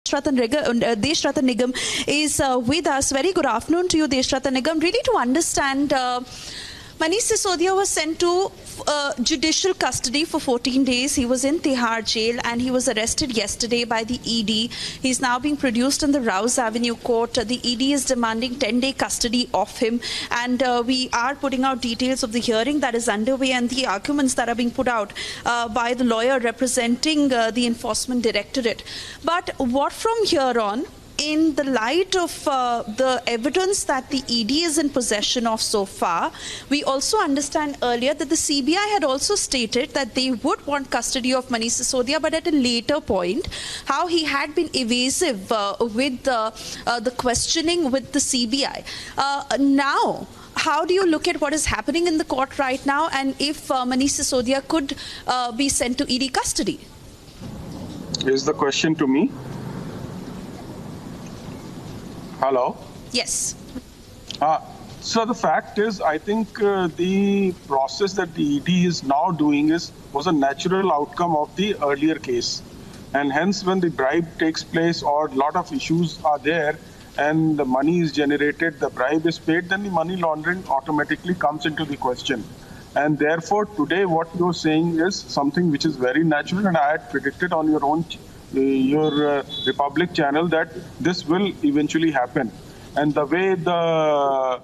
Desh Ratan Nigam is with us. Very good afternoon to you, Desh Ratan Nigam. Really to understand, Manish Sisodia was sent to judicial custody for 14 days. He was in Tihar jail and he was arrested yesterday by the ED. He's now being produced in the Rouse Avenue court. The ED is demanding 10-day custody of him, and we are putting out details of the hearing that is underway and the arguments that are being put out by the lawyer representing the Enforcement Directorate. But what from here on, in the light of the evidence that the ED is in possession of so far, we also understand earlier that the CBI had also stated that they would want custody of Manish Sisodia, but at a later point, how he had been evasive with the questioning with the CBI. Now, how do you look at what is happening in the court right now, and if Manish Sisodia could be sent to ED custody? Is the question to me? Hello? Yes. So the fact is, I think the process that the ED is now doing was a natural outcome of the earlier case. And hence, when the bribe takes place or a lot of issues are there and the money is generated, the bribe is paid, then the money laundering automatically comes into the question. And therefore, today what you're saying is something which is very natural, and I had predicted on your own your Republic channel that this will eventually happen. And the way the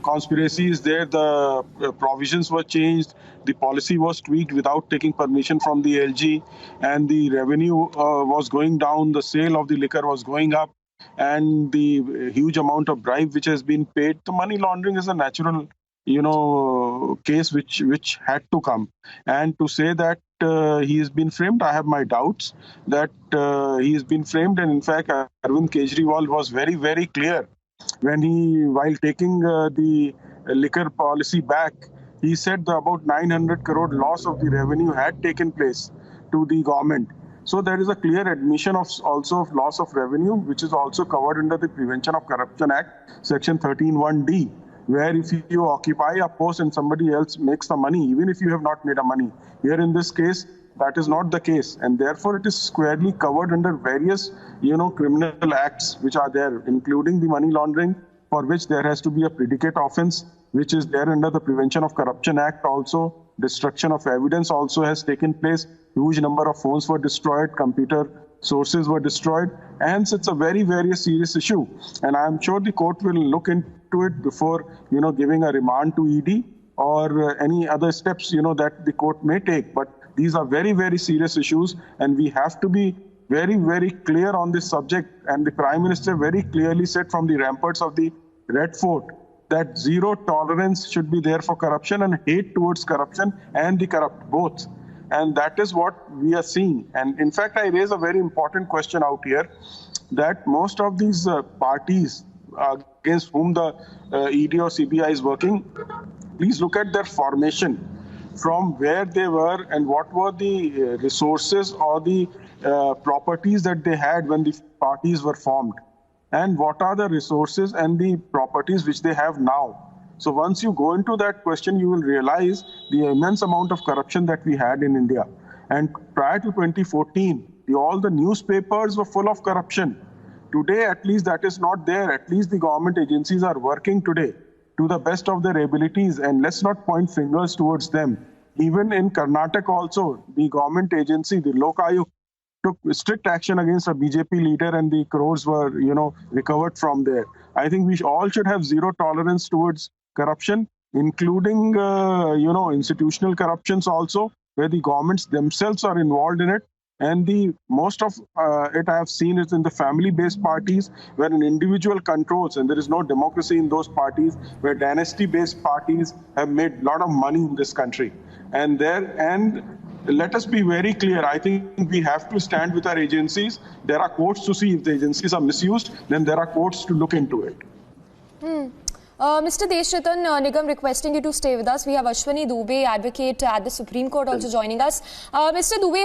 conspiracy is there, the provisions were changed, the policy was tweaked without taking permission from the LG, and the revenue was going down, the sale of the liquor was going up, and the huge amount of bribe which has been paid. The money laundering is a natural case which had to come. And to say that he has been framed, I have my doubts that he has been framed. And in fact, Arvind Kejriwal was very, very clear when while taking the liquor policy back, he said that about 900 crore loss of the revenue had taken place to the government. So there is a clear admission of loss of revenue, which is also covered under the Prevention of Corruption Act, Section 13(1)(d). Where if you occupy a post and somebody else makes the money, even if you have not made a money. Here in this case, that is not the case. And therefore, it is squarely covered under various, criminal acts which are there, including the money laundering, for which there has to be a predicate offense, which is there under the Prevention of Corruption Act also. Destruction of evidence also has taken place. Huge number of phones were destroyed, computer sources were destroyed. Hence, it's a very, very serious issue. And I'm sure the court will look into it before, giving a remand to ED or any other steps, that the court may take. But these are very, very serious issues, and we have to be very, very clear on this subject. And the Prime Minister very clearly said from the ramparts of the Red Fort that zero tolerance should be there for corruption and hate towards corruption and the corrupt both. And that is what we are seeing. And in fact, I raise a very important question out here that most of these parties against whom the ED or CBI is working, please look at their formation, from where they were and what were the resources or the properties that they had when the parties were formed, and what are the resources and the properties which they have now. So once you go into that question, you will realize the immense amount of corruption that we had in India. And prior to 2014, all the newspapers were full of corruption. Today, at least that is not there. At least the government agencies are working today to the best of their abilities, and let's not point fingers towards them. Even in Karnataka also, the government agency, the Lok Ayuk, took strict action against a BJP leader, and the crores were, recovered from there. I think we all should have zero tolerance towards corruption, including, institutional corruptions also, where the governments themselves are involved in it. And the most of it I have seen is in the family-based parties, where an individual controls, and there is no democracy in those parties, where dynasty-based parties have made a lot of money in this country. And let us be very clear. I think we have to stand with our agencies. There are courts to see if the agencies are misused, then there are courts to look into it. Mr. Desh Ratan Nigam, requesting you to stay with us. We have Ashwani Dubey, advocate at the Supreme Court, also joining us. Mr. Dubey,